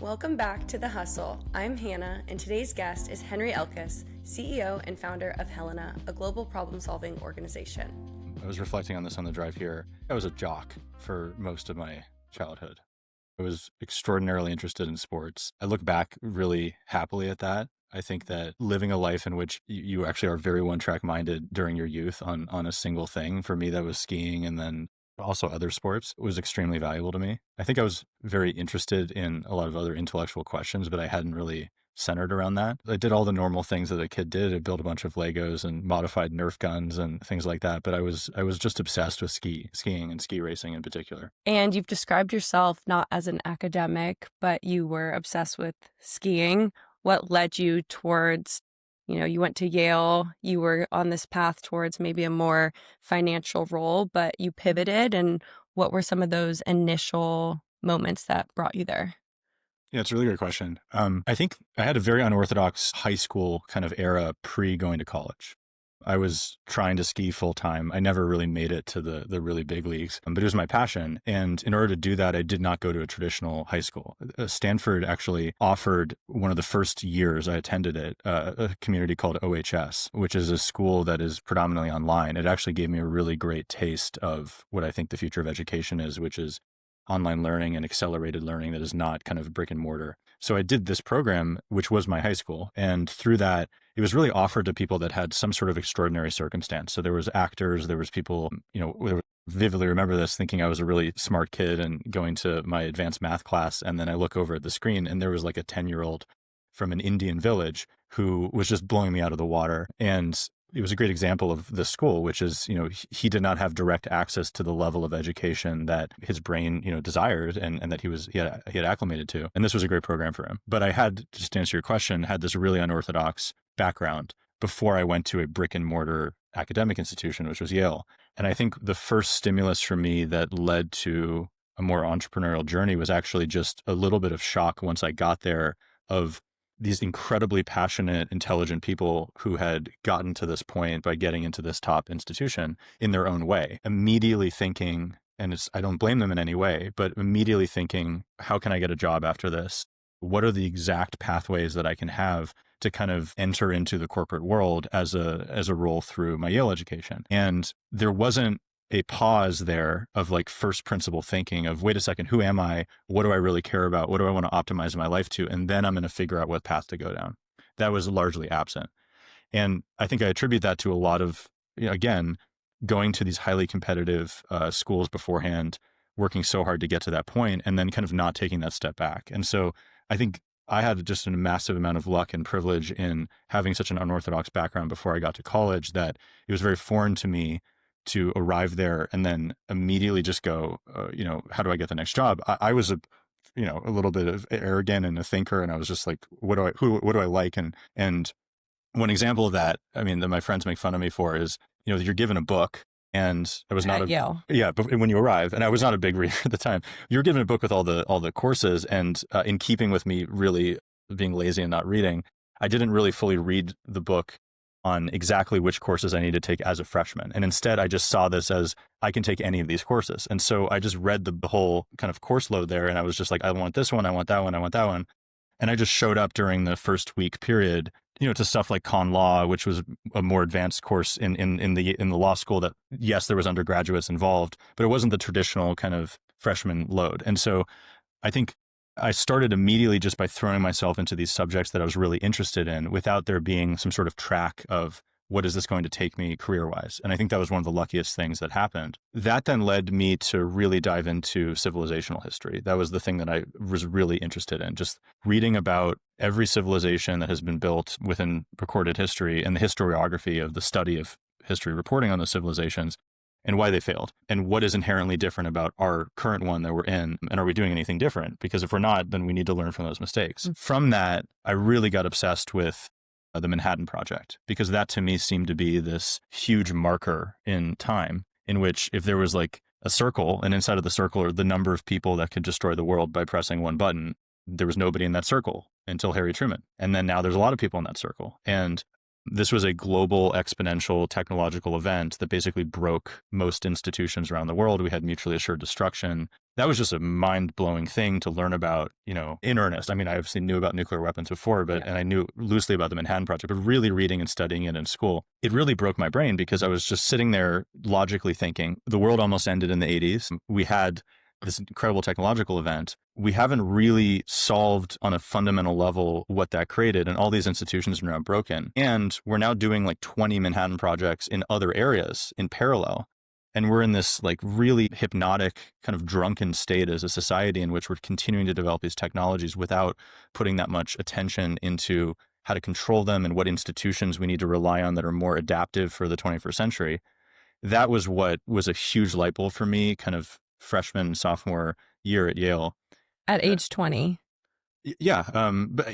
Welcome back to The Hustle. I'm Hanna, and today's guest is Elkus, CEO and founder of Helena, a global problem-solving organization. I was reflecting on this on the drive here. I was a jock for most of my childhood. I was extraordinarily interested in sports. I look back really happily at that. I think that living a life in which you actually are very one-track minded during your youth on a single thing, for me, that was skiing and then also other sports, was extremely valuable to me. I think I was very interested in a lot of other intellectual questions, but I hadn't really centered around that. I did all the normal things that a kid did. I built a bunch of Legos and modified Nerf guns and things like that. But I was just obsessed with skiing and ski racing in particular. And you've described yourself not as an academic, but you were obsessed with skiing. What led you towards, you went to Yale, you were on this path towards maybe a more financial role, but you pivoted. And what were some of those initial moments that brought you there? Yeah, it's a really great question. I think I had a very unorthodox high school kind of era pre going to college. I was trying to ski full time. I never really made it to the really big leagues, but it was my passion. And in order to do that, I did not go to a traditional high school. Stanford actually offered one of the first years I attended it, a community called OHS, which is a school that is predominantly online. It actually gave me a really great taste of what I think the future of education is, which is online learning and accelerated learning that is not kind of brick and mortar. So I did this program, which was my high school. And through that, it was really offered to people that had some sort of extraordinary circumstance. So there was actors, there was people, vividly remember this, thinking I was a really smart kid and going to my advanced math class. And then I look over at the screen and there was like a 10-year-old from an Indian village who was just blowing me out of the water. And it was a great example of the school, which is, he did not have direct access to the level of education that his brain, desired and that he had acclimated to. And this was a great program for him. But I had, just to answer your question, had this really unorthodox background before I went to a brick and mortar academic institution, which was Yale. And I think the first stimulus for me that led to a more entrepreneurial journey was actually just a little bit of shock once I got there of these incredibly passionate, intelligent people who had gotten to this point by getting into this top institution in their own way, immediately thinking, and I don't blame them in any way, but immediately thinking, how can I get a job after this? What are the exact pathways that I can have to kind of enter into the corporate world as a role through my Yale education? And there wasn't a pause there of like first principle thinking of, wait a second, who am I? What do I really care about? What do I want to optimize my life to? And then I'm going to figure out what path to go down. That was largely absent. And I think I attribute that to a lot of, again, going to these highly competitive schools beforehand, working so hard to get to that point, and then kind of not taking that step back. And so I think I had just a massive amount of luck and privilege in having such an unorthodox background before I got to college that it was very foreign to me to arrive there and then immediately just go, how do I get the next job? I was a little bit of arrogant and a thinker, and I was just like, what do I like? And one example of that, that my friends make fun of me for is, you're given a book, and I was not Yale. Yeah, but when you arrive, and I was not a big reader at the time, you're given a book with all the courses, and in keeping with me really being lazy and not reading, I didn't really fully read the book on exactly which courses I need to take as a freshman. And instead, I just saw this as I can take any of these courses. And so I just read the whole kind of course load there. And I was just like, I want this one, I want that one, I want that one. And I just showed up during the first week period, to stuff like con law, which was a more advanced course in the law school that, yes, there was undergraduates involved, but it wasn't the traditional kind of freshman load. And so I think I started immediately just by throwing myself into these subjects that I was really interested in without there being some sort of track of what is this going to take me career-wise. And I think that was one of the luckiest things that happened. That then led me to really dive into civilizational history. That was the thing that I was really interested in, just reading about every civilization that has been built within recorded history and the historiography of the study of history, reporting on those civilizations and why they failed, and what is inherently different about our current one that we're in, and are we doing anything different? Because if we're not, then we need to learn from those mistakes. From that, I really got obsessed with the Manhattan Project, because that to me seemed to be this huge marker in time in which if there was like a circle, and inside of the circle are the number of people that could destroy the world by pressing one button, there was nobody in that circle until Harry Truman. And then now there's a lot of people in that circle. And This was a global exponential technological event that basically broke most institutions around the world. We had mutually assured destruction. That was just a mind-blowing thing to learn about, in earnest. I mean, I obviously knew about nuclear weapons before, and I knew loosely about the Manhattan Project, but really reading and studying it in school, it really broke my brain because I was just sitting there logically thinking, the world almost ended in the 80s. We had this incredible technological event. We haven't really solved on a fundamental level what that created, and all these institutions are now broken. And we're now doing like 20 Manhattan projects in other areas in parallel. And we're in this like really hypnotic kind of drunken state as a society in which we're continuing to develop these technologies without putting that much attention into how to control them and what institutions we need to rely on that are more adaptive for the 21st century. That was what was a huge light bulb for me, kind of freshman, sophomore year at Yale. At age 20. Yeah. But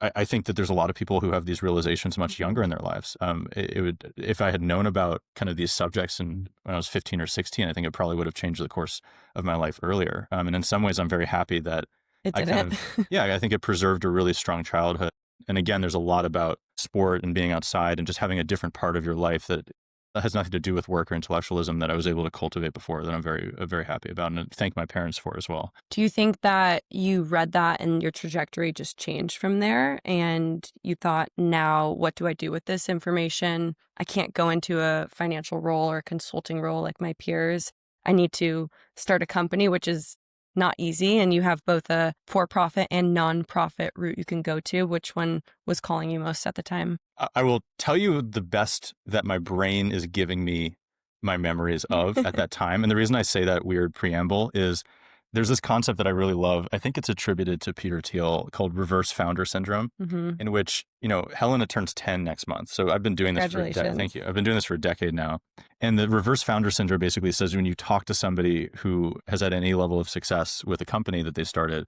I think that there's a lot of people who have these realizations much younger in their lives. It would, if I had known about kind of these subjects when I was 15 or 16, I think it probably would have changed the course of my life earlier. And in some ways, I'm very happy that It I didn't. I think it preserved a really strong childhood. And again, there's a lot about sport and being outside and just having a different part of your life that has nothing to do with work or intellectualism that I was able to cultivate before that I'm very happy about and thank my parents for as well. Do you think that you read that and your trajectory just changed from there and you thought, now what do I do with this information? I can't go into a financial role or a consulting role like my peers. I need to start a company, which is not easy. And you have both a for-profit and non-profit route you can go to. Which one was calling you most at the time? I will tell you the best that my brain is giving me my memories of at that time. And the reason I say that weird preamble is there's this concept that I really love. I think it's attributed to Peter Thiel called reverse founder syndrome, in which, Helena turns 10 next month. So I've been doing this for a decade. Thank you. I've been doing this for a decade now. And the reverse founder syndrome basically says when you talk to somebody who has had any level of success with a company that they started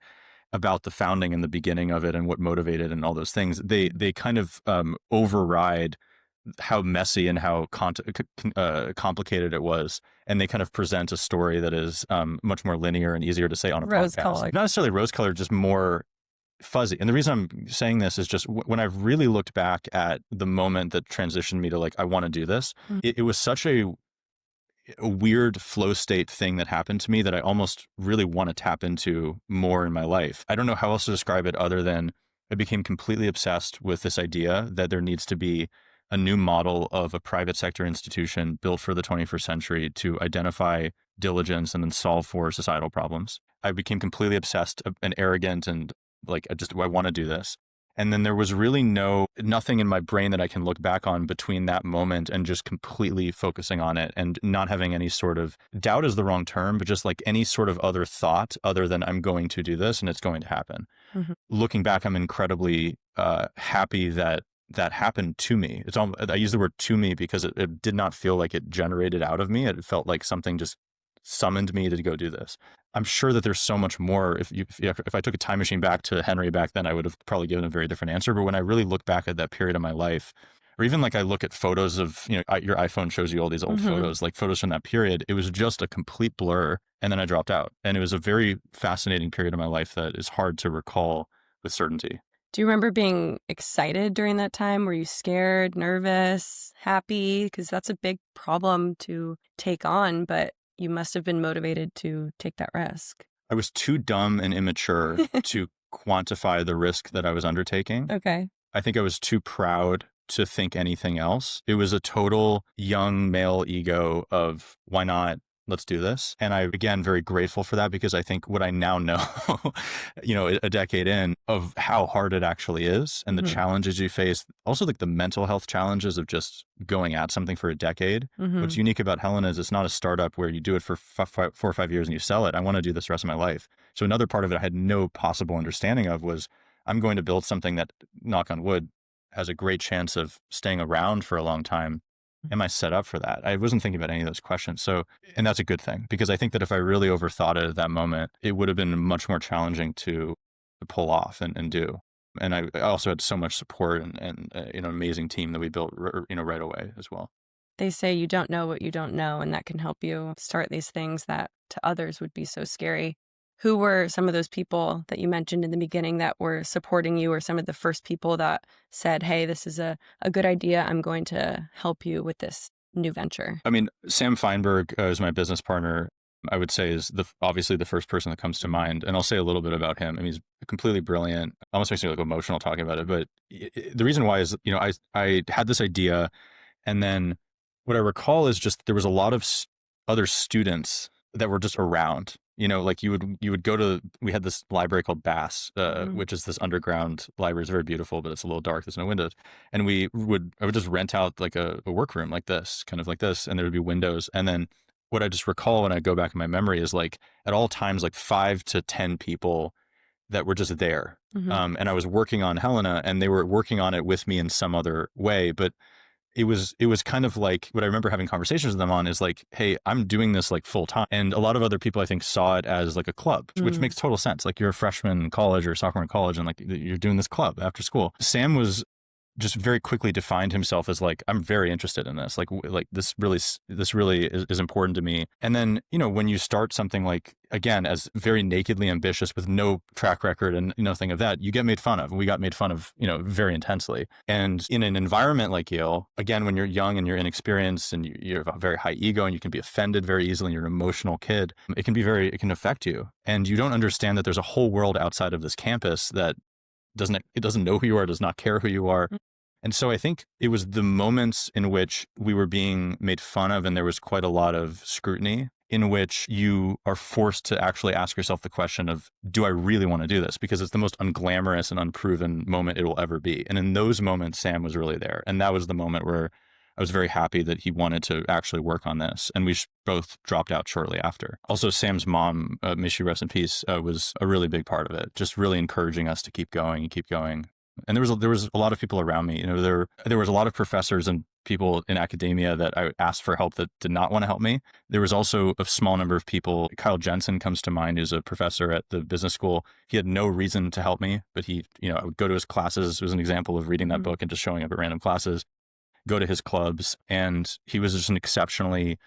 about the founding and the beginning of it and what motivated and all those things, they kind of override how messy and how complicated it was. And they kind of present a story that is much more linear and easier to say on a podcast. Not necessarily rose-colored, just more fuzzy. And the reason I'm saying this is just when I've really looked back at the moment that transitioned me to like, I want to do this, it was such a weird flow state thing that happened to me that I almost really want to tap into more in my life. I don't know how else to describe it other than I became completely obsessed with this idea that there needs to be a new model of a private sector institution built for the 21st century to identify diligence and then solve for societal problems. I became completely obsessed and arrogant and like, I want to do this. And then there was really nothing in my brain that I can look back on between that moment and just completely focusing on it and not having any sort of doubt is the wrong term, but just like any sort of other thought other than I'm going to do this and it's going to happen. Looking back, I'm incredibly happy that happened to me. I use the word to me because it did not feel like it generated out of me. It felt like something just summoned me to go do this. I'm sure that there's so much more. If I took a time machine back to Henry back then, I would have probably given a very different answer. But when I really look back at that period of my life, or even like I look at photos of, your iPhone shows you all these old photos, like photos from that period, it was just a complete blur. And then I dropped out. And it was a very fascinating period of my life that is hard to recall with certainty. Do you remember being excited during that time? Were you scared, nervous, happy? Because that's a big problem to take on, but you must have been motivated to take that risk. I was too dumb and immature to quantify the risk that I was undertaking. Okay. I think I was too proud to think anything else. It was a total young male ego of why not? Let's do this. And I, again, very grateful for that because I think what I now know, a decade in of how hard it actually is and the challenges you face, also like the mental health challenges of just going at something for a decade. What's unique about Helena is it's not a startup where you do it for 4 or 5 years and you sell it. I want to do this the rest of my life. So another part of it I had no possible understanding of was I'm going to build something that, knock on wood, has a great chance of staying around for a long time. Am I set up for that? I wasn't thinking about any of those questions. So, and that's a good thing because I think that if I really overthought it at that moment, it would have been much more challenging to pull off and do. And I also had so much support and an amazing team that we built, right away as well. They say you don't know what you don't know, and that can help you start these things that to others would be so scary. Who were some of those people that you mentioned in the beginning that were supporting you, or some of the first people that said, hey, this is a good idea. I'm going to help you with this new venture? I mean, Sam Feinberg is my business partner. I would say is obviously the first person that comes to mind. And I'll say a little bit about him. I mean, he's completely brilliant. Almost makes me like emotional talking about it. But the reason why is, I had this idea, and then what I recall is just there was a lot of other students that were just around. Like you would go to, we had this library called Bass, which is this underground library. It's very beautiful, but it's a little dark. There's no windows. And I would just rent out like a workroom like this, kind of like this, and there would be windows. And then what I just recall when I go back in my memory is like at all times, like 5 to 10 people that were just there. And I was working on Helena, and they were working on it with me in some other way. But it was kind of like what I remember having conversations with them on is like, hey, I'm doing this like full time. And a lot of other people I think saw it as like a club, which makes total sense. Like you're a freshman in college or sophomore in college, and like you're doing this club after school. Sam was just very quickly defined himself as like, I'm very interested in this. Like this really is important to me. And then, when you start something like, again, as very nakedly ambitious with no track record and nothing of that, you get made fun of. And we got made fun of, very intensely. And in an environment like Yale, again, when you're young and you're inexperienced and you have a very high ego and you can be offended very easily and you're an emotional kid, it can affect you. And you don't understand that there's a whole world outside of this campus that it doesn't know who you are, does not care who you are. And so I think it was the moments in which we were being made fun of and there was quite a lot of scrutiny in which you are forced to actually ask yourself the question of, do I really want to do this? Because it's the most unglamorous and unproven moment it will ever be. And in those moments, Sam was really there. And that was the moment where I was very happy that he wanted to actually work on this. And we both dropped out shortly after. Also, Sam's mom, may she rest in peace, was a really big part of it, just really encouraging us to keep going and keep going. And there was a lot of people around me. There was a lot of professors and people in academia that I asked for help that did not want to help me. There was also a small number of people. Kyle Jensen comes to mind, who's a professor at the business school. He had no reason to help me, but I would go to his classes. It was an example of reading that book and just showing up at random classes, go to his clubs. And he was just an exceptionally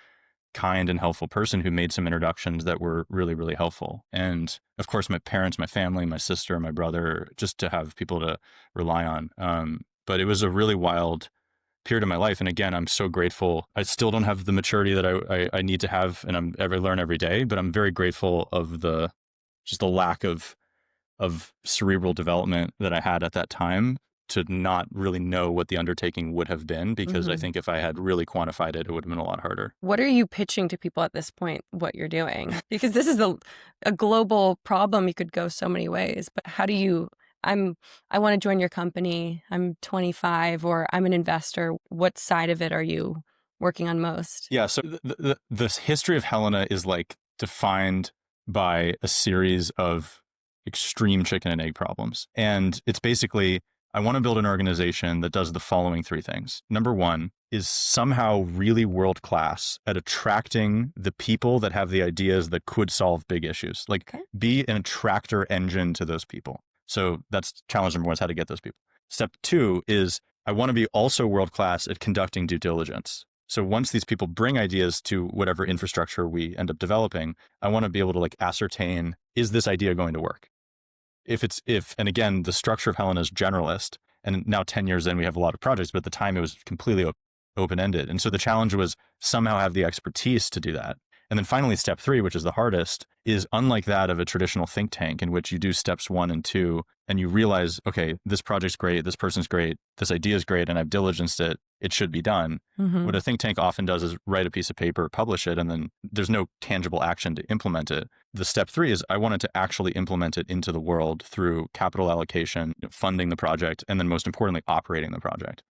kind and helpful person who made some introductions that were really, really helpful. And of course, my parents, my family, my sister, my brother, just to have people to rely on. But it was a really wild period of my life. And again, I'm so grateful. I still don't have the maturity that I need to have, and I learn every day, but I'm very grateful of the lack of cerebral development that I had at that time to not really know what the undertaking would have been, because I think if I had really quantified it, it would have been a lot harder. What are you pitching to people at this point, what you're doing? Because this is a global problem. You could go so many ways, but how do you, I want to join your company. I'm 25, or I'm an investor. What side of it are you working on most? Yeah. So the history of Helena is like defined by a series of extreme chicken and egg problems. And it's basically, I want to build an organization that does the following 3 things. Number 1 is somehow really world-class at attracting the people that have the ideas that could solve big issues. Like be an attractor engine to those people. So that's challenge number 1, is how to get those people. Step 2 is I want to be also world-class at conducting due diligence. So once these people bring ideas to whatever infrastructure we end up developing, I want to be able to like ascertain, is this idea going to work? And again, the structure of Helena is generalist, and now 10 years in, we have a lot of projects, but at the time it was completely open-ended. And so the challenge was somehow have the expertise to do that. And then finally, step 3, which is the hardest, is unlike that of a traditional think tank in which you do steps 1 and 2, and you realize, okay, this project's great, this person's great, this idea is great, and I've diligenced it, it should be done. What a think tank often does is write a piece of paper, publish it, and then there's no tangible action to implement it. The step 3 is I wanted to actually implement it into the world through capital allocation, funding the project, and then most importantly, operating the project.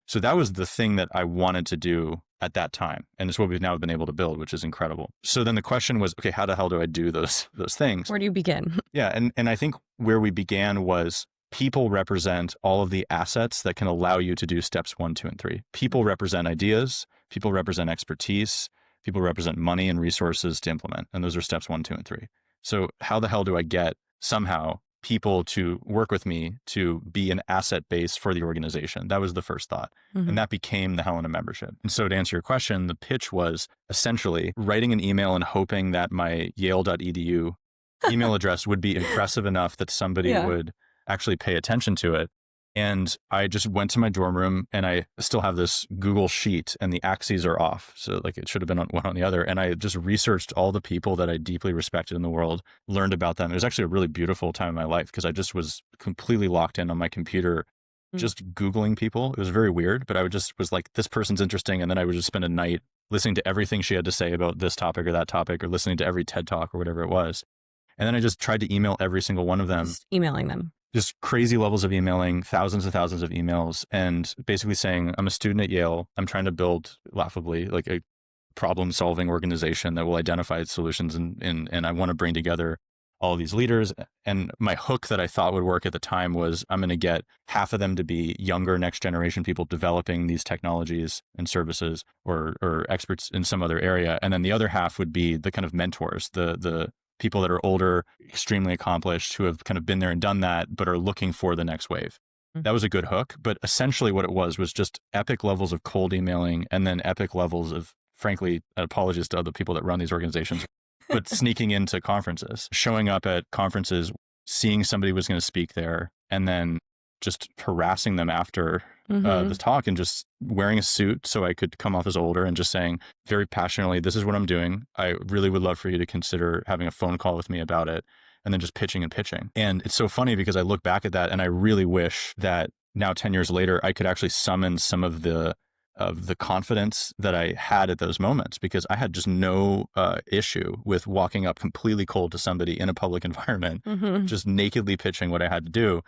So that was the thing that I wanted to do at that time. And it's what we've now been able to build, which is incredible. So then the question was, okay, how the hell do I do those things? Where do you begin? Yeah. And I think where we began was people represent all of the assets that can allow you to do steps 1, 2, and 3. People represent ideas. People represent expertise. People represent money and resources to implement. And those are steps 1, 2, and 3. So how the hell do I get somehow people to work with me to be an asset base for the organization? That was the first thought. And that became the Helena membership. And so to answer your question, the pitch was essentially writing an email and hoping that my yale.edu email address would be impressive enough that somebody Yeah. would actually pay attention to it. And I just went to my dorm room, and I still have this Google sheet, and the axes are off. So like it should have been on one on the other. And I just researched all the people that I deeply respected in the world, learned about them. It was actually a really beautiful time in my life because I just was completely locked in on my computer, Mm. just Googling people. It was very weird, but I would just was like, this person's interesting. And then I would just spend a night listening to everything she had to say about this topic or that topic, or listening to every TED talk or whatever it was. And then I just tried to email every single one of them, Just emailing them. just crazy levels of emailing, thousands and thousands of emails, and basically saying, I'm a student at Yale. I'm trying to build, laughably, like a problem solving organization that will identify solutions. And I want to bring together all of these leaders. And my hook that I thought would work at the time was I'm going to get half of them to be younger, next generation people developing these technologies and services, or experts in some other area. And then the other half would be the kind of mentors, the people that are older, extremely accomplished, who have kind of been there and done that, but are looking for the next wave. Mm. That was a good hook. But essentially what it was just epic levels of cold emailing, and then epic levels of, frankly, apologies to other people that run these organizations, but sneaking into conferences, showing up at conferences, seeing somebody was going to speak there, and then just harassing them after the talk, and just wearing a suit so I could come off as older, and just saying very passionately, this is what I'm doing. I really would love for you to consider having a phone call with me about it. And then just pitching and pitching. And it's so funny because I look back at that and I really wish that now 10 years later, I could actually summon some of the confidence that I had at those moments, because I had just no issue with walking up completely cold to somebody in a public environment, just nakedly pitching what I had to do,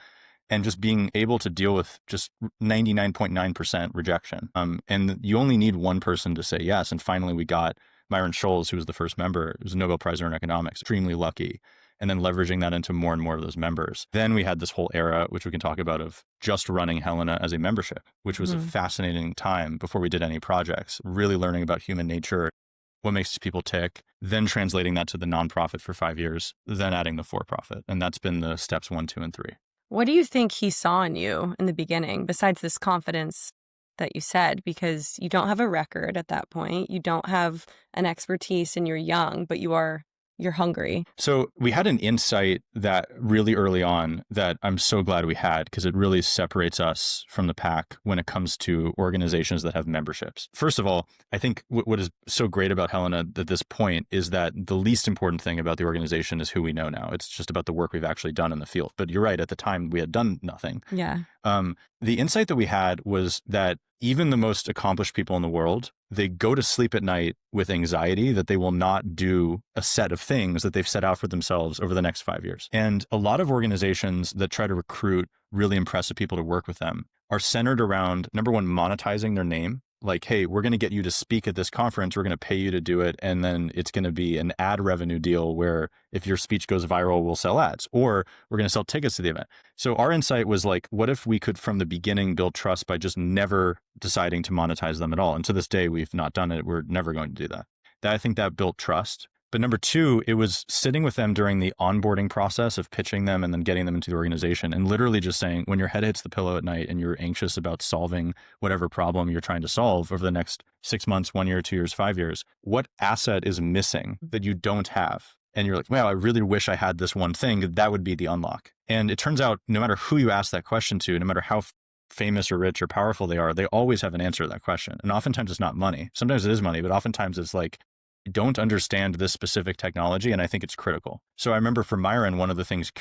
and just being able to deal with just 99.9% rejection. And you only need one person to say yes. And finally, we got Myron Scholes, who was the first member, who was a Nobel Prize winner in economics, extremely lucky. And then leveraging that into more and more of those members. Then we had this whole era, which we can talk about, of just running Helena as a membership, which was a fascinating time before we did any projects, really learning about human nature, what makes people tick, then translating that to the nonprofit for 5 years, then adding the for-profit. And that's been the steps 1, 2, and 3. What do you think he saw in you in the beginning, besides this confidence that you said? Because you don't have a record at that point. You don't have an expertise, and you're young, but you're hungry. So we had an insight that really early on that I'm so glad we had, because it really separates us from the pack when it comes to organizations that have memberships. First of all, I think what is so great about Helena at this point is that the least important thing about the organization is who we know now. It's just about the work we've actually done in the field. But you're right, at the time we had done nothing. Yeah. The insight that we had was that even the most accomplished people in the world, they go to sleep at night with anxiety that they will not do a set of things that they've set out for themselves over the next 5 years. And a lot of organizations that try to recruit really impressive people to work with them are centered around, number one, monetizing their name. Like, hey, we're going to get you to speak at this conference. We're going to pay you to do it. And then it's going to be an ad revenue deal where if your speech goes viral, we'll sell ads, or we're going to sell tickets to the event. So our insight was like, what if we could from the beginning build trust by just never deciding to monetize them at all? And to this day, we've not done it. We're never going to do that. I think that built trust. But number two, it was sitting with them during the onboarding process of pitching them and then getting them into the organization, and literally just saying, when your head hits the pillow at night and you're anxious about solving whatever problem you're trying to solve over the next 6 months, 1 year, 2 years, 5 years, what asset is missing that you don't have? And you're like, wow, I really wish I had this one thing. That would be the unlock. And it turns out no matter who you ask that question to, no matter how famous or rich or powerful they are, they always have an answer to that question. And oftentimes it's not money. Sometimes it is money, but oftentimes it's like, don't understand this specific technology, and I think it's critical. So I remember for Myron, one of the things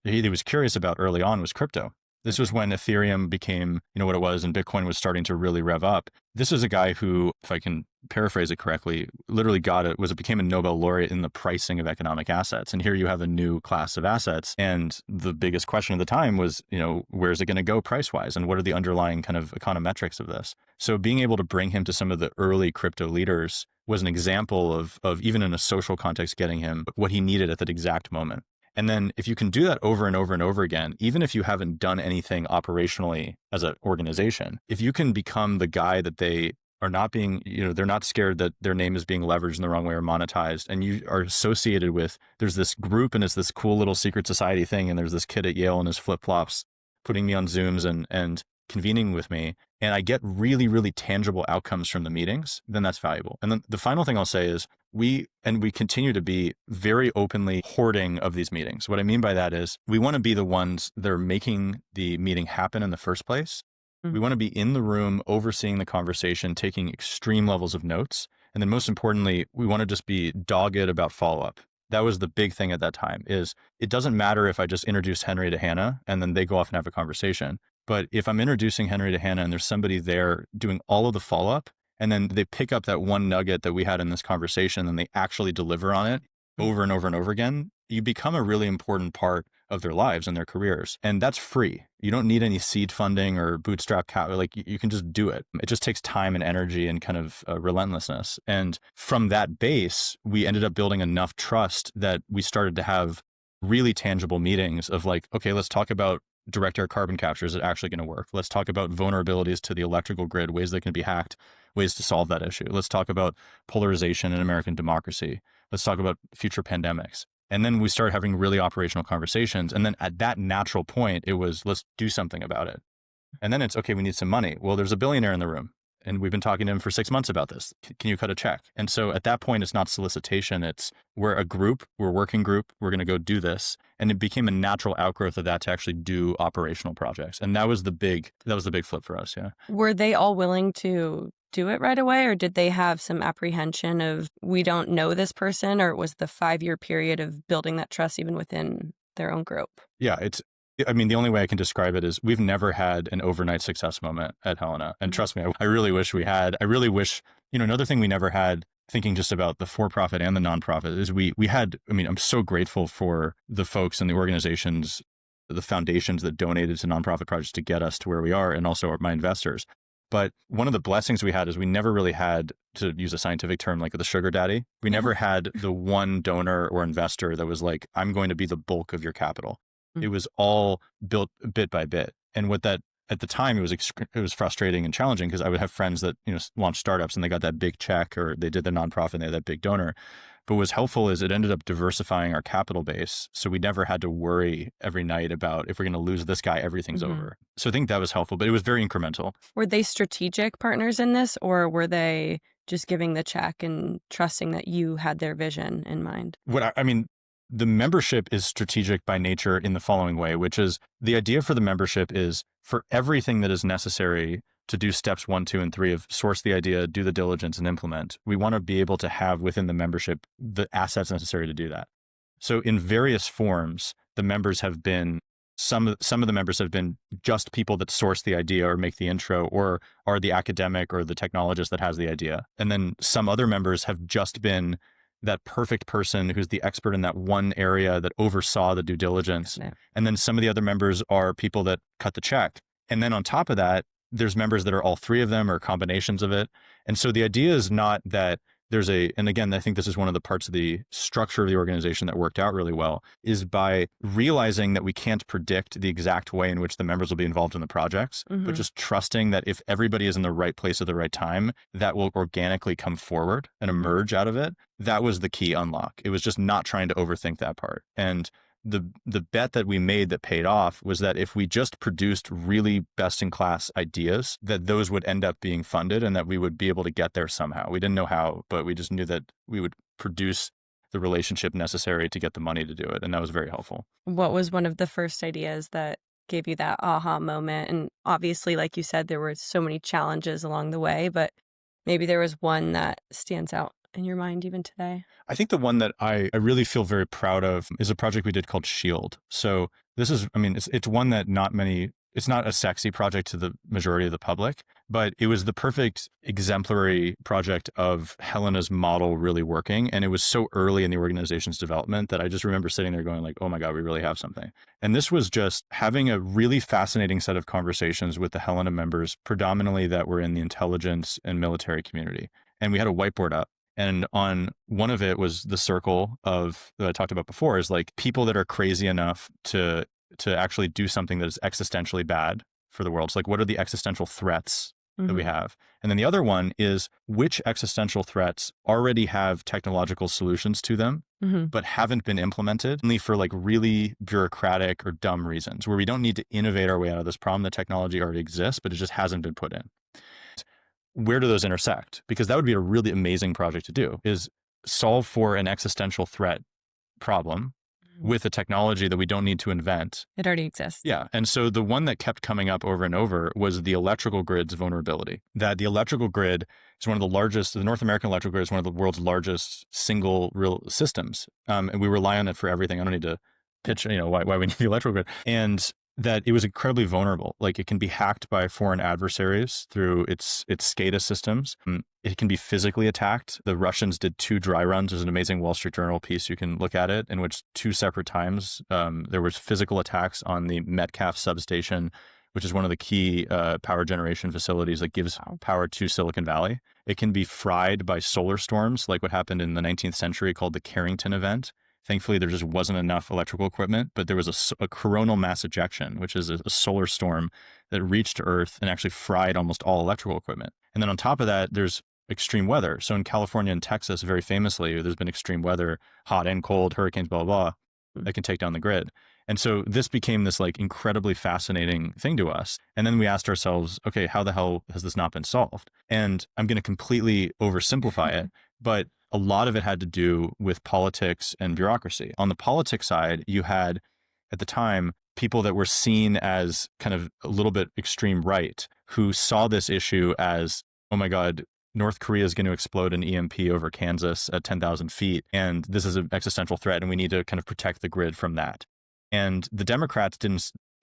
he was curious about early on was crypto. This was when Ethereum became, what it was, and Bitcoin was starting to really rev up. This is a guy who, if I can paraphrase it correctly, literally became a Nobel laureate in the pricing of economic assets. And here you have a new class of assets. And the biggest question at the time was, where's it going to go price-wise? And what are the underlying kind of econometrics of this? So being able to bring him to some of the early crypto leaders was an example of even in a social context, getting him what he needed at that exact moment. And then if you can do that over and over and over again, even if you haven't done anything operationally as an organization, if you can become the guy that they are not being, they're not scared that their name is being leveraged in the wrong way or monetized, and you are associated with, there's this group and it's this cool little secret society thing, and there's this kid at Yale in his flip-flops putting me on Zooms and convening with me and I get really, really tangible outcomes from the meetings, then that's valuable. And then the final thing I'll say is we continue to be very openly hoarding of these meetings. What I mean by that is we want to be the ones that are making the meeting happen in the first place. We want to be in the room, overseeing the conversation, taking extreme levels of notes. And then most importantly, we want to just be dogged about follow-up. That was the big thing at that time is it doesn't matter if I just introduce Henry to Hanna and then they go off and have a conversation. But if I'm introducing Henry to Hanna and there's somebody there doing all of the follow-up and then they pick up that one nugget that we had in this conversation and they actually deliver on it over and over and over again, you become a really important part of their lives and their careers. And that's free. You don't need any seed funding or bootstrap capital. Like you can just do it. It just takes time and energy and kind of relentlessness. And from that base, we ended up building enough trust that we started to have really tangible meetings of like, okay, let's talk about direct air carbon capture. Is it actually going to work? Let's talk about vulnerabilities to the electrical grid, ways that can be hacked, ways to solve that issue. Let's talk about polarization in American democracy. Let's talk about future pandemics. And then we started having really operational conversations. And then at that natural point, it was, let's do something about it. And then it's, okay, we need some money. Well, there's a billionaire in the room and we've been talking to him for 6 months about this. Can you cut a check? And so at that point, it's not solicitation. It's we're a group, we're a working group. We're going to go do this. And it became a natural outgrowth of that to actually do operational projects. And that was the big flip for us. Yeah. Were they all willing to do it right away, or did they have some apprehension of, we don't know this person, or was the 5-year period of building that trust even within their own group? Yeah, the only way I can describe it is we've never had an overnight success moment at Helena. And trust me, I really wish we had. I really wish, another thing we never had, thinking just about the for-profit and the nonprofit, is we had, I'm so grateful for the folks and the organizations, the foundations that donated to nonprofit projects to get us to where we are, and also my investors. But one of the blessings we had is we never really had, to use a scientific term, like the sugar daddy. We never had the one donor or investor that was like, I'm going to be the bulk of your capital. It was all built bit by bit. And what that, at the time, it was frustrating and challenging because I would have friends that, launched startups and they got that big check, or they did the nonprofit and they had that big donor. But what's helpful is it ended up diversifying our capital base. So we never had to worry every night about, if we're going to lose this guy, everything's over. So I think that was helpful, but it was very incremental. Were they strategic partners in this, or were they just giving the check and trusting that you had their vision in mind? The membership is strategic by nature in the following way, which is the idea for the membership is for everything that is necessary to do steps 1, 2, and 3 of source the idea, do the diligence, and implement. We want to be able to have within the membership the assets necessary to do that. So in various forms, the members have been, some of the members have been just people that source the idea or make the intro, or are the academic or the technologist that has the idea. And then some other members have just been that perfect person who's the expert in that one area that oversaw the due diligence. Yeah. And then some of the other members are people that cut the check. And then on top of that, there's members that are all 3 of them or combinations of it. And so the idea is not that and again, I think this is one of the parts of the structure of the organization that worked out really well, is by realizing that we can't predict the exact way in which the members will be involved in the projects, but just trusting that if everybody is in the right place at the right time, that will organically come forward and emerge out of it. That was the key unlock. It was just not trying to overthink that part. And the bet that we made that paid off was that if we just produced really best-in-class ideas, that those would end up being funded and that we would be able to get there somehow. We didn't know how, but we just knew that we would produce the relationship necessary to get the money to do it. And that was very helpful. What was one of the first ideas that gave you that aha moment? And obviously, like you said, there were so many challenges along the way, but maybe there was one that stands out in your mind even today? I think the one that I really feel very proud of is a project we did called Shield. So this is, it's one that it's not a sexy project to the majority of the public, but it was the perfect exemplary project of Helena's model really working. And it was so early in the organization's development that I just remember sitting there going like, oh my God, we really have something. And this was just having a really fascinating set of conversations with the Helena members, predominantly that were in the intelligence and military community. And we had a whiteboard up. And on one of it was the circle of that I talked about before, is like people that are crazy enough to actually do something that is existentially bad for the world. So like, what are the existential threats that we have. And then the other one is which existential threats already have technological solutions to them, but haven't been implemented only for like really bureaucratic or dumb reasons where we don't need to innovate our way out of this problem. The technology already exists, but it just hasn't been put in. Where do those intersect? Because that would be a really amazing project to do, is solve for an existential threat problem with a technology that we don't need to invent. It already exists. Yeah. And so the one that kept coming up over and over was the electrical grid's vulnerability. That the electrical grid is one of the largest, the North American electrical grid is one of the world's largest single real systems. And we rely on it for everything. I don't need to pitch, why we need the electrical grid. And that it was incredibly vulnerable. Like it can be hacked by foreign adversaries through its SCADA systems. It can be physically attacked. The Russians did 2 dry runs. There's an amazing Wall Street Journal piece you can look at it, in which 2 separate times there was physical attacks on the Metcalfe substation, which is one of the key power generation facilities that gives power to Silicon Valley. It can be fried by solar storms, like what happened in the 19th century called the Carrington event. Thankfully, there just wasn't enough electrical equipment, but there was a coronal mass ejection, which is a solar storm that reached Earth and actually fried almost all electrical equipment. And then on top of that, there's extreme weather. So in California and Texas, very famously, there's been extreme weather, hot and cold, hurricanes, blah, blah, blah, that can take down the grid. And so this became this like incredibly fascinating thing to us. And then we asked ourselves, okay, how the hell has this not been solved? And I'm going to completely oversimplify it, but a lot of it had to do with politics and bureaucracy. On the politics side, you had, at the time, people that were seen as kind of a little bit extreme right, who saw this issue as, oh my God, North Korea is going to explode an EMP over Kansas at 10,000 feet, and this is an existential threat, and we need to kind of protect the grid from that. And the Democrats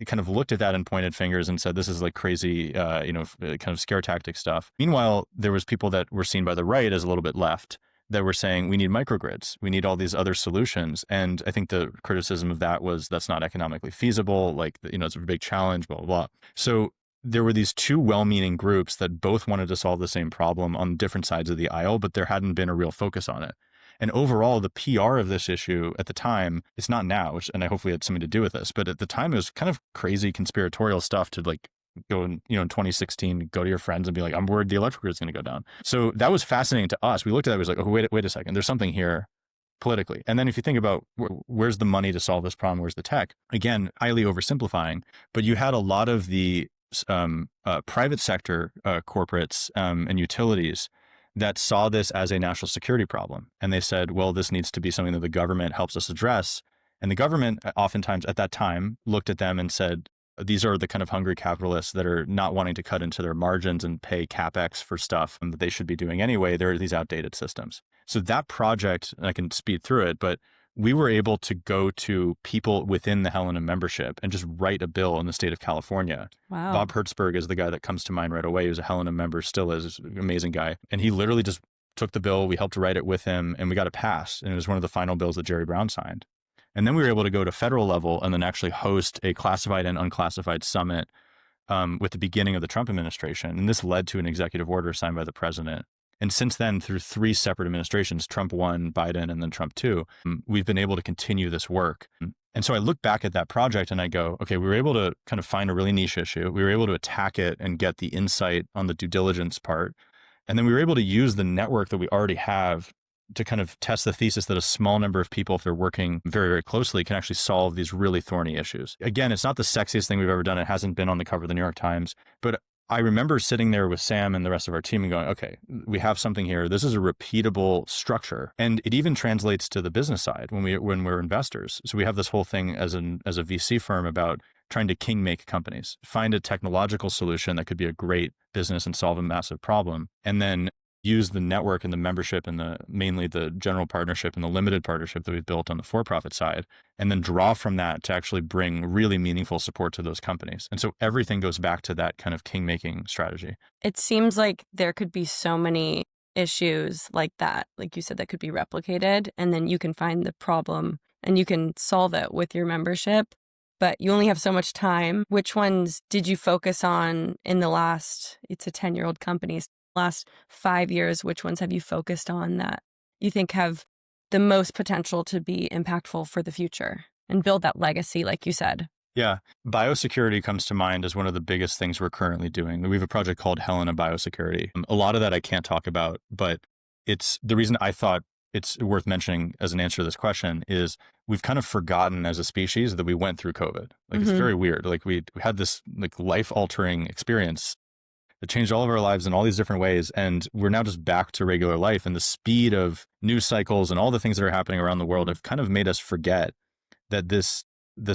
kind of looked at that and pointed fingers and said, this is like crazy, kind of scare tactic stuff. Meanwhile, there was people that were seen by the right as a little bit left, that were saying, we need microgrids, we need all these other solutions. And I think the criticism of that was, that's not economically feasible, like, it's a big challenge, blah, blah, blah. So there were these 2 well-meaning groups that both wanted to solve the same problem on different sides of the aisle, but there hadn't been a real focus on it. And overall, the PR of this issue at the time, it's not now, and I hopefully had something to do with this, but at the time it was kind of crazy conspiratorial stuff to like go in 2016, go to your friends and be like, I'm worried the electrical grid is going to go down. So that was fascinating to us. We looked at it, it was like, oh, wait a second, there's something here politically. And then if you think about where's the money to solve this problem, where's the tech? Again, highly oversimplifying, but you had a lot of the private sector corporates and utilities that saw this as a national security problem. And they said, well, this needs to be something that the government helps us address. And the government oftentimes at that time looked at them and said, these are the kind of hungry capitalists that are not wanting to cut into their margins and pay CapEx for stuff that they should be doing anyway. There are these outdated systems. So that project, and I can speed through it, but we were able to go to people within the Helena membership and just write a bill in the state of California. Wow. Bob Hertzberg is the guy that comes to mind right away. He was a Helena member, still is, an amazing guy. And he literally just took the bill. We helped write it with him and we got it passed. And it was one of the final bills that Jerry Brown signed. And then we were able to go to federal level and then actually host a classified and unclassified summit with the beginning of the Trump administration. And this led to an executive order signed by the president. And since then, through 3 separate administrations, Trump 1, Biden, and then Trump 2, we've been able to continue this work. And so I look back at that project and I go, okay, we were able to kind of find a really niche issue. We were able to attack it and get the insight on the due diligence part. And then we were able to use the network that we already have to kind of test the thesis that a small number of people, if they're working very, very closely, can actually solve these really thorny issues. Again, it's not the sexiest thing we've ever done. It hasn't been on the cover of the New York Times, but I remember sitting there with Sam and the rest of our team and going, okay, we have something here. This is a repeatable structure. And it even translates to the business side when we're investors. So we have this whole thing as a VC firm about trying to king make companies, find a technological solution that could be a great business and solve a massive problem. And then use the network and the membership and mainly the general partnership and the limited partnership that we've built on the for-profit side, and then draw from that to actually bring really meaningful support to those companies. And so everything goes back to that kind of king-making strategy. It seems like there could be so many issues like that, like you said, that could be replicated, and then you can find the problem and you can solve it with your membership, but you only have so much time. Which ones did you focus on in the last, it's a 10-year-old company, last 5 years, which ones have you focused on that you think have the most potential to be impactful for the future and build that legacy, like you said? Yeah. Biosecurity comes to mind as one of the biggest things we're currently doing. We have a project called Helena Biosecurity. A lot of that I can't talk about, but it's the reason I thought it's worth mentioning as an answer to this question is we've kind of forgotten as a species that we went through COVID. Like it's Mm-hmm. very weird. Like we had this like life altering experience that changed all of our lives in all these different ways. And we're now just back to regular life. And the speed of news cycles and all the things that are happening around the world have kind of made us forget that this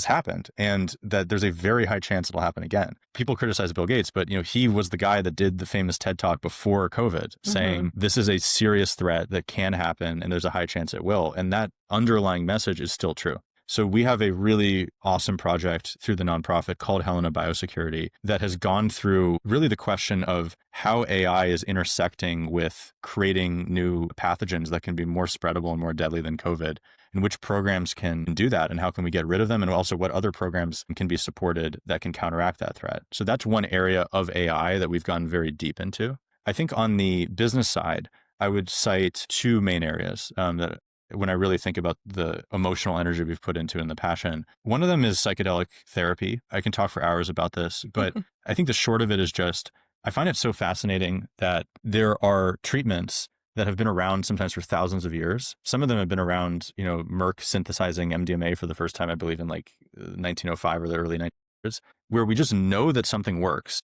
happened and that there's a very high chance it'll happen again. People criticize Bill Gates, but he was the guy that did the famous TED Talk before COVID Mm-hmm. saying this is a serious threat that can happen and there's a high chance it will. And that underlying message is still true. So we have a really awesome project through the nonprofit called Helena Biosecurity that has gone through really the question of how AI is intersecting with creating new pathogens that can be more spreadable and more deadly than COVID, and which programs can do that and how can we get rid of them, and also what other programs can be supported that can counteract that threat. So that's one area of AI that we've gone very deep into. I think on the business side, I would cite two main areas that when I really think about the emotional energy we've put into it and the passion. One of them is psychedelic therapy. I can talk for hours about this, but I think the short of it is just, I find it so fascinating that there are treatments that have been around sometimes for thousands of years. Some of them have been around, Merck synthesizing MDMA for the first time, I believe in like 1905 or the early 1900s, where we just know that something works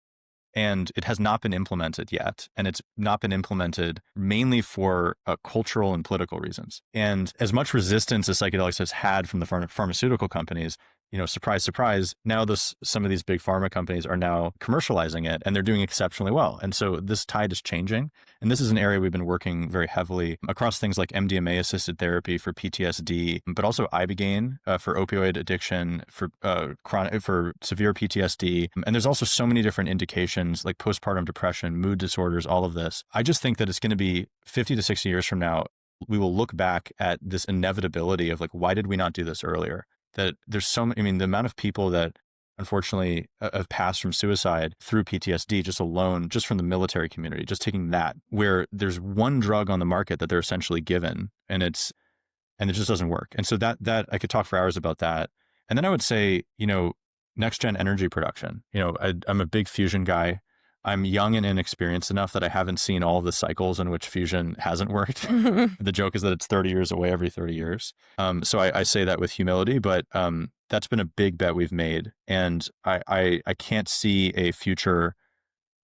and it has not been implemented yet. And it's not been implemented mainly for cultural and political reasons. And as much resistance as psychedelics has had from the pharmaceutical companies, surprise, surprise, now some of these big pharma companies are now commercializing it and they're doing exceptionally well. And so this tide is changing. And this is an area we've been working very heavily across things like MDMA assisted therapy for PTSD, but also Ibogaine for opioid addiction, for severe PTSD. And there's also so many different indications like postpartum depression, mood disorders, all of this. I just think that it's going to be 50 to 60 years from now, we will look back at this inevitability of like, why did we not do this earlier? That there's so many, the amount of people that unfortunately have passed from suicide through PTSD just alone, just from the military community, just taking that, where there's one drug on the market that they're essentially given and it just doesn't work. And so that I could talk for hours about that. And then I would say, next gen energy production. I'm a big fusion guy. I'm young and inexperienced enough that I haven't seen all of the cycles in which fusion hasn't worked. The joke is that it's 30 years away every 30 years. So I say that with humility, but that's been a big bet we've made. And I can't see a future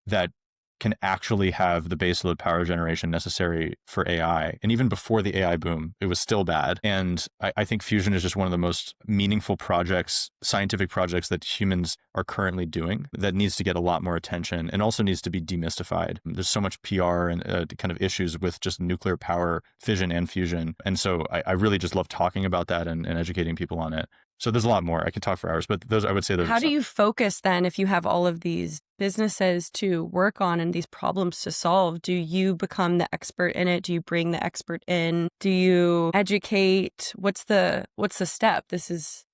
that can actually have the baseload power generation necessary for AI. And even before the AI boom, it was still bad. And I think fusion is just one of the most meaningful projects, scientific projects that humans are currently doing that needs to get a lot more attention and also needs to be demystified. There's so much PR and kind of issues with just nuclear power, fission and fusion. And so I really just love talking about that and educating people on it. So there's a lot more. I could talk for hours, but I would say those. How do you focus then if you have all of these businesses to work on and these problems to solve? Do you become the expert in it? Do you bring the expert in? Do you educate? What's the step?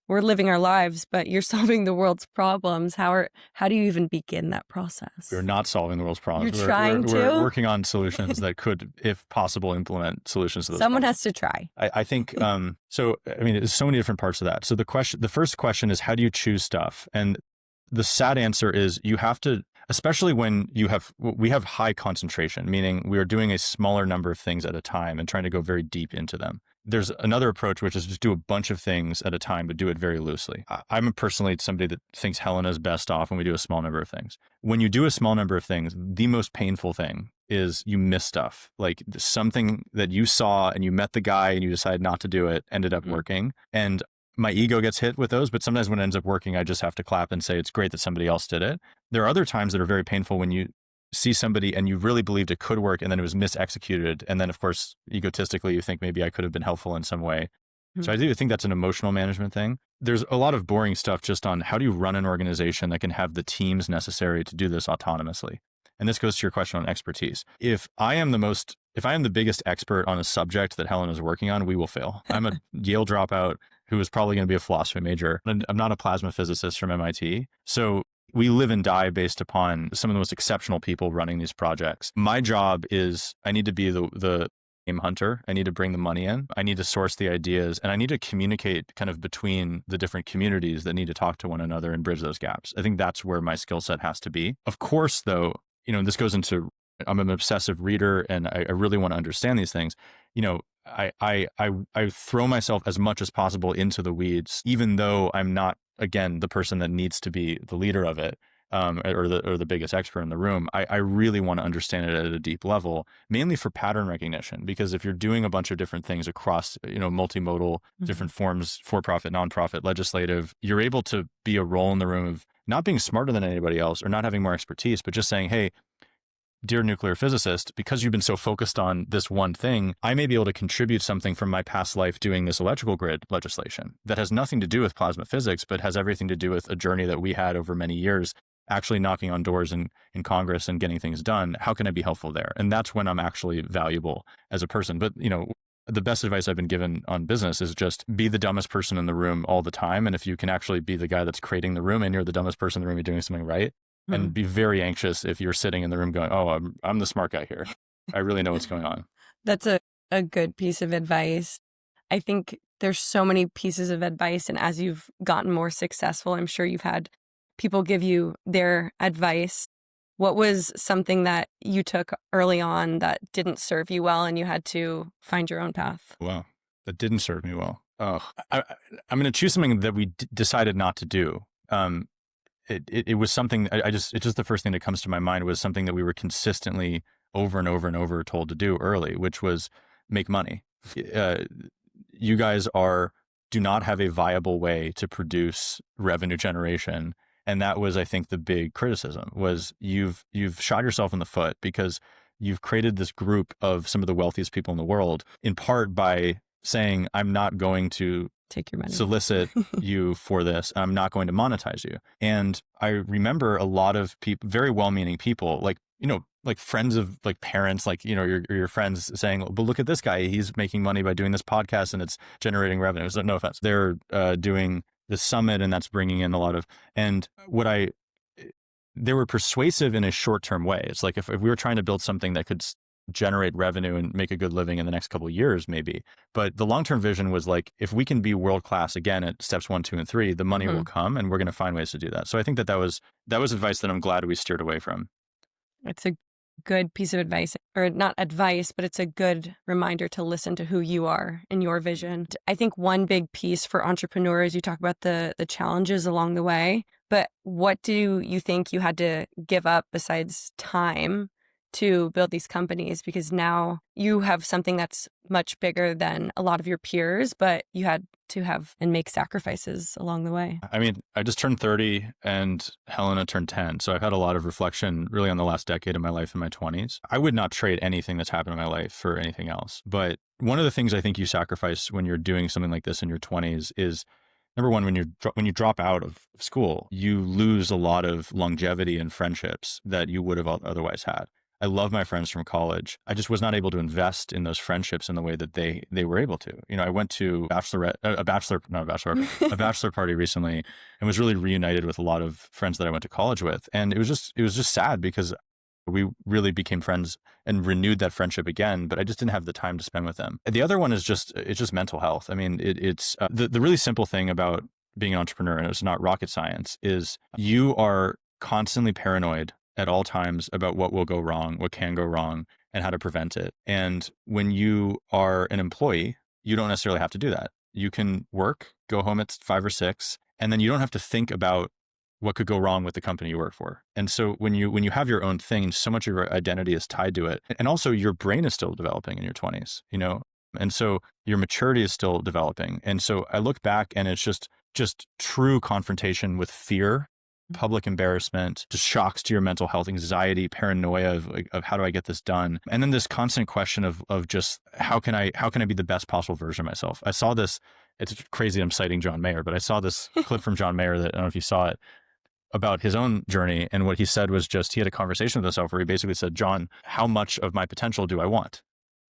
We're living our lives, but you're solving the world's problems. How do you even begin that process? We're not solving the world's problems. You're trying to? We're working on solutions that could, if possible, implement solutions to those Someone problems. has to try. I think, there's so many different parts of that. So the first question is, how do you choose stuff? And the sad answer is you have to, especially when we have high concentration, meaning we are doing a smaller number of things at a time and trying to go very deep into them. There's another approach, which is just do a bunch of things at a time, but do it very loosely. I'm personally somebody that thinks Helena is best off when we do a small number of things. When you do a small number of things, the most painful thing is you miss stuff. Like something that you saw and you met the guy and you decided not to do it ended up working. And my ego gets hit with those, but sometimes when it ends up working, I just have to clap and say it's great that somebody else did it. There are other times that are very painful when you see somebody and you really believed it could work and then it was misexecuted. And then of course, egotistically, you think maybe I could have been helpful in some way. So I do think that's an emotional management thing. There's a lot of boring stuff just on how do you run an organization that can have the teams necessary to do this autonomously. And this goes to your question on expertise. If I am the biggest expert on a subject that Helena is working on, we will fail. I'm a Yale dropout who is probably going to be a philosophy major. And I'm not a plasma physicist from MIT. So we live and die based upon some of the most exceptional people running these projects. My job is I need to be the game hunter. I need to bring the money in. I need to source the ideas, and I need to communicate kind of between the different communities that need to talk to one another and bridge those gaps. I think that's where my skill set has to be. Of course, though, this goes into, I'm an obsessive reader and I really want to understand these things. I throw myself as much as possible into the weeds, even though I'm not, again, the person that needs to be the leader of it. Or the biggest expert in the room. I really want to understand it at a deep level, mainly for pattern recognition, because if you're doing a bunch of different things across, multimodal, different forms, for-profit, nonprofit, legislative, you're able to be a role in the room of not being smarter than anybody else or not having more expertise, but just saying, hey, dear nuclear physicist, because you've been so focused on this one thing, I may be able to contribute something from my past life doing this electrical grid legislation that has nothing to do with plasma physics, but has everything to do with a journey that we had over many years, actually knocking on doors in Congress and getting things done. How can I be helpful there? And that's when I'm actually valuable as a person. But, the best advice I've been given on business is just be the dumbest person in the room all the time. And if you can actually be the guy that's creating the room and you're the dumbest person in the room, you're doing something right. And be very anxious if you're sitting in the room going, oh, I'm the smart guy here. I really know what's going on. That's a good piece of advice. I think there's so many pieces of advice. And as you've gotten more successful, I'm sure you've had people give you their advice. What was something that you took early on that didn't serve you well and you had to find your own path? Wow, that didn't serve me well. Oh, I'm going to choose something that we decided not to do. It was something it's just the first thing that comes to my mind was something that we were consistently over and over and over told to do early, which was make money. You guys do not have a viable way to produce revenue generation. And that was, I think, the big criticism was you've shot yourself in the foot because you've created this group of some of the wealthiest people in the world, in part by saying, I'm not going to take your money, solicit you for this. I'm not going to monetize you. And I remember a lot of people, very well-meaning people, like friends of parents, your friends saying, but look at this guy. He's making money by doing this podcast and it's generating revenue. So no offense. They're doing the summit and that's bringing in a lot of, and they were persuasive in a short-term way. It's like if we were trying to build something that could generate revenue and make a good living in the next couple of years, maybe. But the long-term vision was like, if we can be world-class again at steps 1, 2, and 3, the money will come and we're going to find ways to do that. So I think that was advice that I'm glad we steered away from. It's a good piece of advice, or not advice, but it's a good reminder to listen to who you are and your vision. I think one big piece for entrepreneurs, you talk about the challenges along the way, but what do you think you had to give up besides time to build these companies? Because now you have something that's much bigger than a lot of your peers, but you had to have and make sacrifices along the way. I mean, I just turned 30 and Helena turned 10. So I've had a lot of reflection really on the last decade of my life in my 20s. I would not trade anything that's happened in my life for anything else. But one of the things I think you sacrifice when you're doing something like this in your 20s is, number one, when you drop out of school, you lose a lot of longevity and friendships that you would have otherwise had. I love my friends from college. I just was not able to invest in those friendships in the way that they were able to. I went to a bachelor party recently and was really reunited with a lot of friends that I went to college with. And it was just sad because we really became friends and renewed that friendship again, but I just didn't have the time to spend with them. The other one is it's just mental health. I mean, it's the really simple thing about being an entrepreneur, and it's not rocket science, is you are constantly paranoid at all times about what will go wrong, what can go wrong, and how to prevent it. And when you are an employee, you don't necessarily have to do that. You can work, go home at 5 or 6, and then you don't have to think about what could go wrong with the company you work for. And so when you have your own thing, so much of your identity is tied to it. And also your brain is still developing in your 20s, And so your maturity is still developing. And so I look back and it's just true confrontation with fear, public embarrassment, just shocks to your mental health, anxiety, paranoia of how do I get this done? And then this constant question of just how can I be the best possible version of myself? I saw this, it's crazy I'm citing John Mayer, but I saw this clip from John Mayer that I don't know if you saw it, about his own journey. And what he said was just, he had a conversation with himself where he basically said, John, how much of my potential do I want?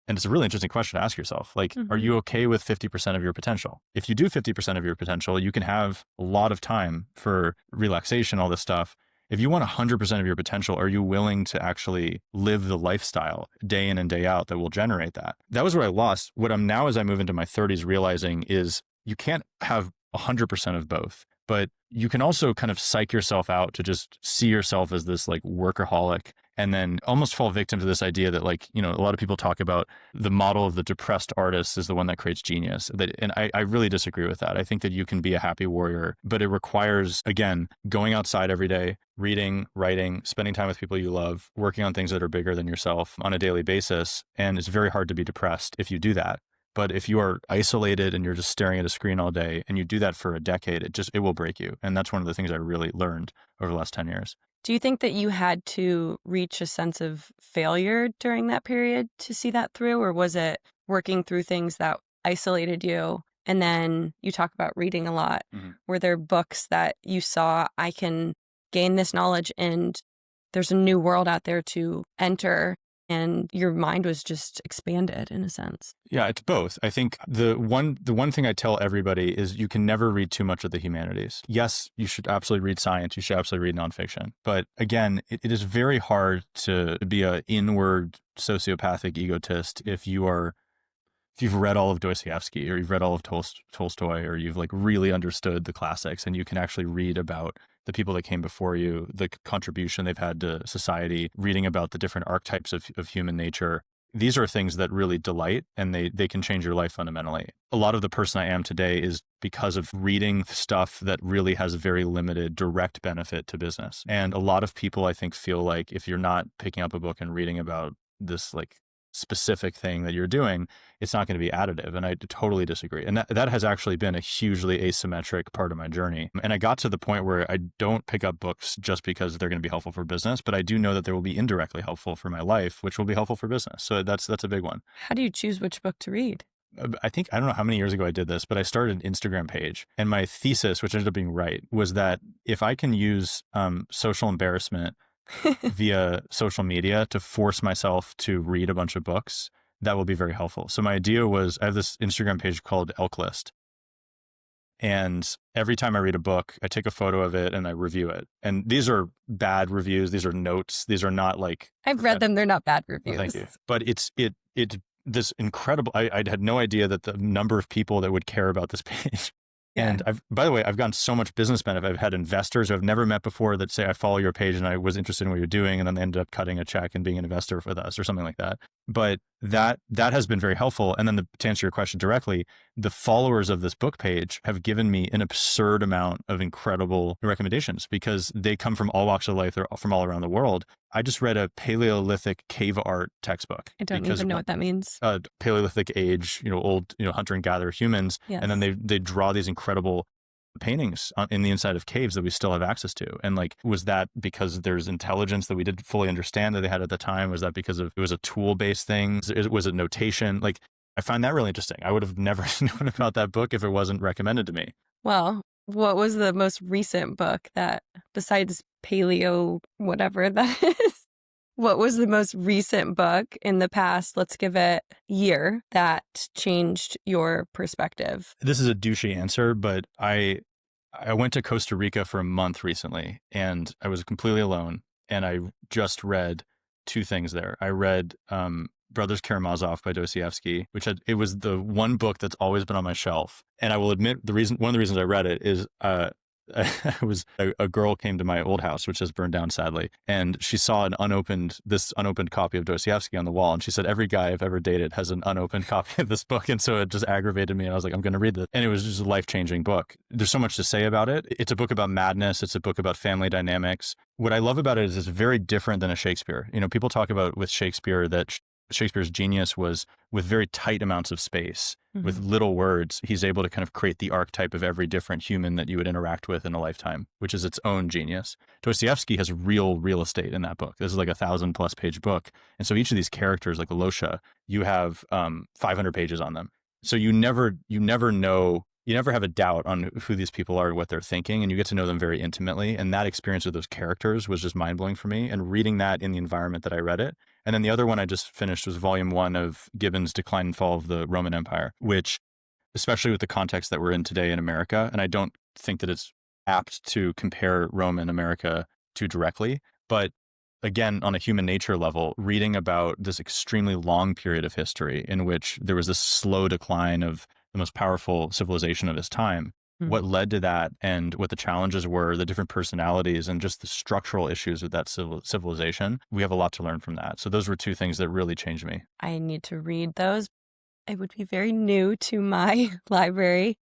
And it's a really interesting question to ask yourself. Like, are you okay with 50% of your potential? If you do 50% of your potential, you can have a lot of time for relaxation, all this stuff. If you want 100% of your potential, are you willing to actually live the lifestyle day in and day out that will generate that? That was where I lost. What I'm now, as I move into my 30s, realizing is you can't have 100% of both, but you can also kind of psych yourself out to just see yourself as this like workaholic and then almost fall victim to this idea that, like, you know, a lot of people talk about the model of the depressed artist is the one that creates genius. And I really disagree with that. I think that you can be a happy warrior, but it requires, again, going outside every day, reading, writing, spending time with people you love, working on things that are bigger than yourself on a daily basis. And it's very hard to be depressed if you do that. But if you are isolated and you're just staring at a screen all day and you do that for a decade, it will break you. And that's one of the things I really learned over the last 10 years. Do you think that you had to reach a sense of failure during that period to see that through? Or was it working through things that isolated you? And then you talk about reading a lot. Mm-hmm. Were there books that you saw, I can gain this knowledge and there's a new world out there to enter, and your mind was just expanded in a sense? Yeah, it's both. I think the one thing I tell everybody is you can never read too much of the humanities. Yes, you should absolutely read science. You should absolutely read nonfiction. But again, it is very hard to be an inward sociopathic egotist if you've read all of Dostoevsky or you've read all of Tolstoy, or you've like really understood the classics and you can actually read about the people that came before you, the contribution they've had to society, reading about the different archetypes of human nature. These are things that really delight, and they can change your life fundamentally. A lot of the person I am today is because of reading stuff that really has very limited direct benefit to business. And a lot of people, I think, feel like if you're not picking up a book and reading about this like specific thing that you're doing, it's not going to be additive. And I totally disagree. And that has actually been a hugely asymmetric part of my journey. And I got to the point where I don't pick up books just because they're going to be helpful for business, but I do know that they will be indirectly helpful for my life, which will be helpful for business. So that's a big one. How do you choose which book to read? I don't know how many years ago I did this, but I started an Instagram page, and my thesis, which ended up being right, was that if I can use social embarrassment via social media to force myself to read a bunch of books, that will be very helpful. So my idea was, I have this Instagram page called Elkus, and every time I read a book, I take a photo of it and I review it. And these are bad reviews. These are notes. These are not like... I've read them. They're not bad reviews. Thank you. But it's this incredible... I had no idea that the number of people that would care about this page. Yeah. And by the way, I've gotten so much business benefit. I've had investors who I've never met before that say, I follow your page and I was interested in what you're doing. And then they ended up cutting a check and being an investor with us or something like that. But that has been very helpful. And then to answer your question directly, the followers of this book page have given me an absurd amount of incredible recommendations because they come from all walks of life. They're from all around the world. I just read a Paleolithic cave art textbook. I don't even know what that means. Paleolithic age, old, hunter and gatherer humans. Yes. And then they draw these incredible paintings in the inside of caves that we still have access to. And like, was that because there's intelligence that we didn't fully understand that they had at the time? Was that because it was a tool-based thing? Was it notation? Like, I find that really interesting. I would have never known about that book if it wasn't recommended to me. Well, what was the most recent book that, besides paleo, whatever that is, what was the most recent book in the past, let's give it year, that changed your perspective? This is a douchey answer, but I went to Costa Rica for a month recently, and I was completely alone. And I just read two things there. I read Brothers Karamazov by Dostoevsky, it was the one book that's always been on my shelf. And I will admit one of the reasons I read it is a girl came to my old house, which has burned down sadly, and she saw this unopened copy of Dostoevsky on the wall, and she said, every guy I've ever dated has an unopened copy of this book. And so it just aggravated me, and I was like, I'm going to read this. And it was just a life-changing book. There's so much to say about it. It's a book about madness. It's a book about family dynamics. What I love about it is it's very different than a Shakespeare. People talk about with Shakespeare that Shakespeare's genius was with very tight amounts of space, with little words. He's able to kind of create the archetype of every different human that you would interact with in a lifetime, which is its own genius. Dostoevsky has real estate in that book. This is like 1,000+ page book. And so each of these characters, like Alosha, you have 500 pages on them. So you never know, you never have a doubt on who these people are, what they're thinking, and you get to know them very intimately. And that experience with those characters was just mind-blowing for me. And reading that in the environment that I read it. And then the other one I just finished was volume 1 of Gibbon's Decline and Fall of the Roman Empire, which, especially with the context that we're in today in America, and I don't think that it's apt to compare Rome and America to directly. But again, on a human nature level, reading about this extremely long period of history in which there was this slow decline of the most powerful civilization of its time, what led to that and what the challenges were, the different personalities and just the structural issues with that civilization, we have a lot to learn from that. So those were two things that really changed me. I need to read those. It would be very new to my library.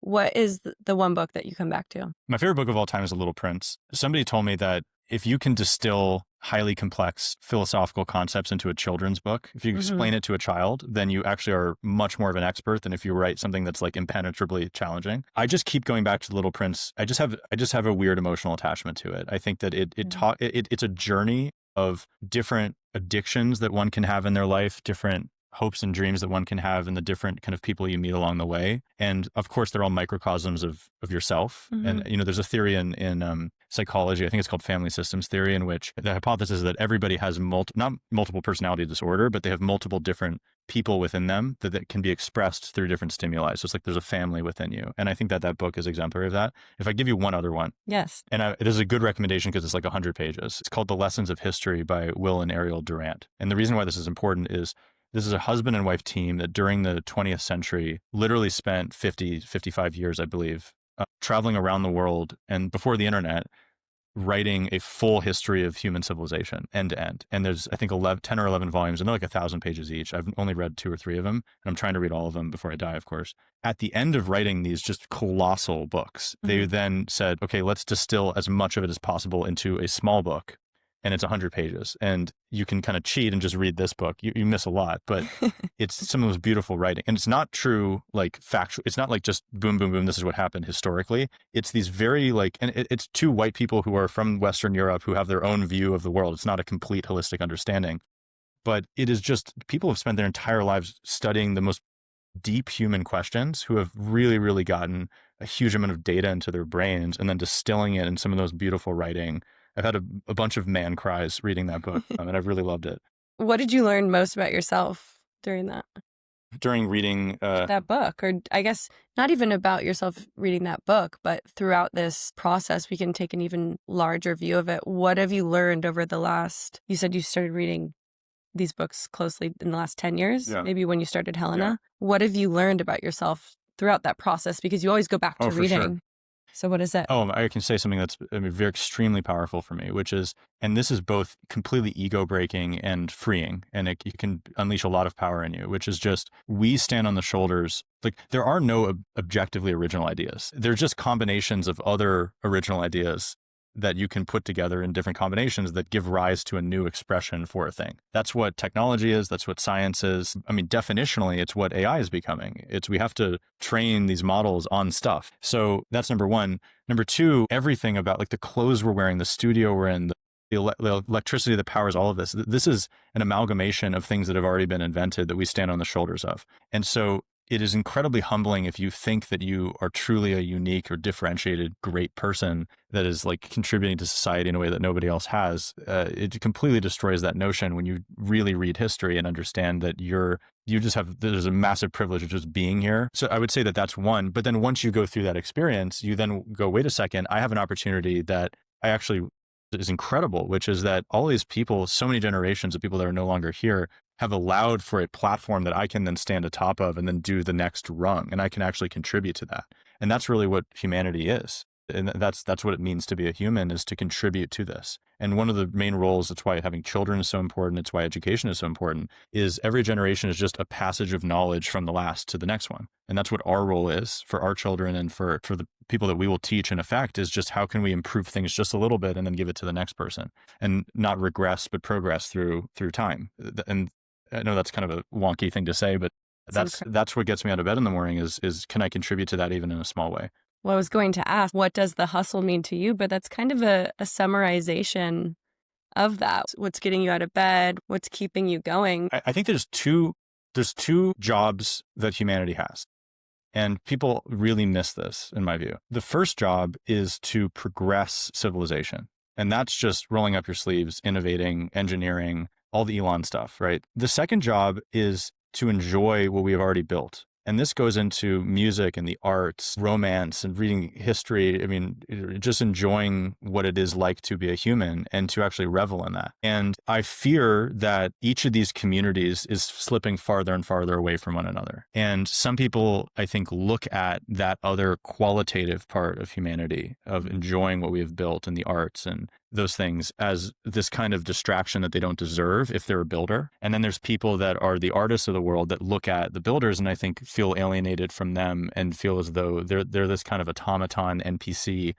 What is the one book that you come back to? My favorite book of all time is The Little Prince. Somebody told me that if you can distill highly complex philosophical concepts into a children's book, if you explain it to a child, then you actually are much more of an expert than if you write something that's like impenetrably challenging. I just keep going back to The Little Prince. I just have a weird emotional attachment to it. I think that it's a journey of different addictions that one can have in their life, different hopes and dreams that one can have, and the different kind of people you meet along the way. And of course, they're all microcosms of yourself. And, there's a theory in psychology, I think it's called family systems theory, in which the hypothesis is that everybody has not multiple personality disorder, but they have multiple different people within them that can be expressed through different stimuli. So it's like there's a family within you. And I think that book is exemplary of that. If I give you one other one. Yes. And this is a good recommendation because it's like 100 pages. It's called The Lessons of History by Will and Ariel Durant. And the reason why this is important is this is a husband and wife team that during the 20th century literally spent 55 years, I believe, traveling around the world and before the internet, writing a full history of human civilization end to end. And there's, I think, 10 or 11 volumes, and they're like 1,000 pages each. I've only read 2 or 3 of them, and I'm trying to read all of them before I die, of course. At the end of writing these just colossal books, they then said, okay, let's distill as much of it as possible into a small book. And it's 100 pages, and you can kind of cheat and just read this book. You miss a lot, but it's some of those beautiful writing. And it's not true, like factual. It's not like just boom, boom, boom. This is what happened historically. It's these very and it's two white people who are from Western Europe who have their own view of the world. It's not a complete holistic understanding, but it is just people have spent their entire lives studying the most deep human questions, who have really, really gotten a huge amount of data into their brains and then distilling it in some of those beautiful writing. I've had a bunch of man cries reading that book, and I've really loved it. What did you learn most about yourself during that? During reading that book, or I guess not even about yourself reading that book, but throughout this process, we can take an even larger view of it. What have you learned over the last, you said you started reading these books closely in the last 10 years, maybe when you started Helena. Yeah. What have you learned about yourself throughout that process? Because you always go back to reading. Sure. So what is it? Oh, I can say something that's very extremely powerful for me, which is, and this is both completely ego breaking and freeing, and it can unleash a lot of power in you, which is just, we stand on the shoulders. Like, there are no objectively original ideas. They're just combinations of other original ideas that you can put together in different combinations that give rise to a new expression for a thing. That's what technology is. That's what science is. I mean, definitionally, it's what AI is becoming. We have to train these models on stuff. So that's number one. Number two, everything about like the clothes we're wearing, the studio we're in, the electricity that powers all of this. This is an amalgamation of things that have already been invented that we stand on the shoulders of. And so it is incredibly humbling if you think that you are truly a unique or differentiated great person that is like contributing to society in a way that nobody else has. It completely destroys that notion when you really read history and understand that there's a massive privilege of just being here. So I would say that that's one. But then once you go through that experience, you then go, wait a second, I have an opportunity that I actually is incredible, which is that all these people, so many generations of people that are no longer here, have allowed for a platform that I can then stand atop of and then do the next rung, and I can actually contribute to that. And that's really what humanity is. And that's what it means to be a human, is to contribute to this. And one of the main roles, that's why having children is so important, it's why education is so important, is every generation is just a passage of knowledge from the last to the next one. And that's what our role is for our children and for the people that we will teach, in effect, is just how can we improve things just a little bit and then give it to the next person, and not regress, but progress through time. And I know that's kind of a wonky thing to say, but that's what gets me out of bed in the morning is can I contribute to that even in a small way? Well, I was going to ask, what does the hustle mean to you? But that's kind of a summarization of that. What's getting you out of bed? What's keeping you going? I think there's two jobs that humanity has. And people really miss this, in my view. The first job is to progress civilization. And that's just rolling up your sleeves, innovating, engineering, all the Elon stuff, right? The second job is to enjoy what we have already built. And this goes into music and the arts, romance and reading history. I mean, just enjoying what it is like to be a human and to actually revel in that. And I fear that each of these communities is slipping farther and farther away from one another. And some people, I think, look at that other qualitative part of humanity, of enjoying what we have built in the arts and those things, as this kind of distraction that they don't deserve if they're a builder. And then there's people that are the artists of the world that look at the builders and I think feel alienated from them and feel as though they're this kind of automaton NPC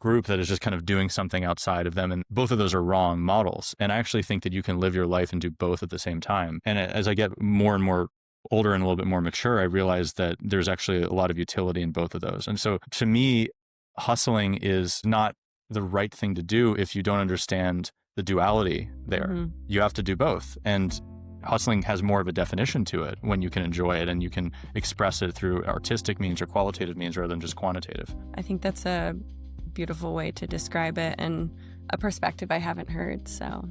group that is just kind of doing something outside of them. And both of those are wrong models. And I actually think that you can live your life and do both at the same time. And as I get more and more older and a little bit more mature, I realize that there's actually a lot of utility in both of those. And so to me, hustling is not the right thing to do if you don't understand the duality there. Mm-hmm. You have to do both. And hustling has more of a definition to it when you can enjoy it and you can express it through artistic means or qualitative means rather than just quantitative. I think that's a beautiful way to describe it and a perspective I haven't heard. So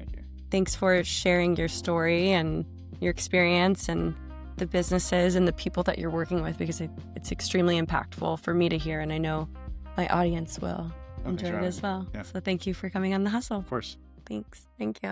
thanks for sharing your story and your experience and the businesses and the people that you're working with, because it's extremely impactful for me to hear, and I know my audience will enjoy it as well. Yeah. So thank you for coming on The Hustle. Of course. Thanks. Thank you.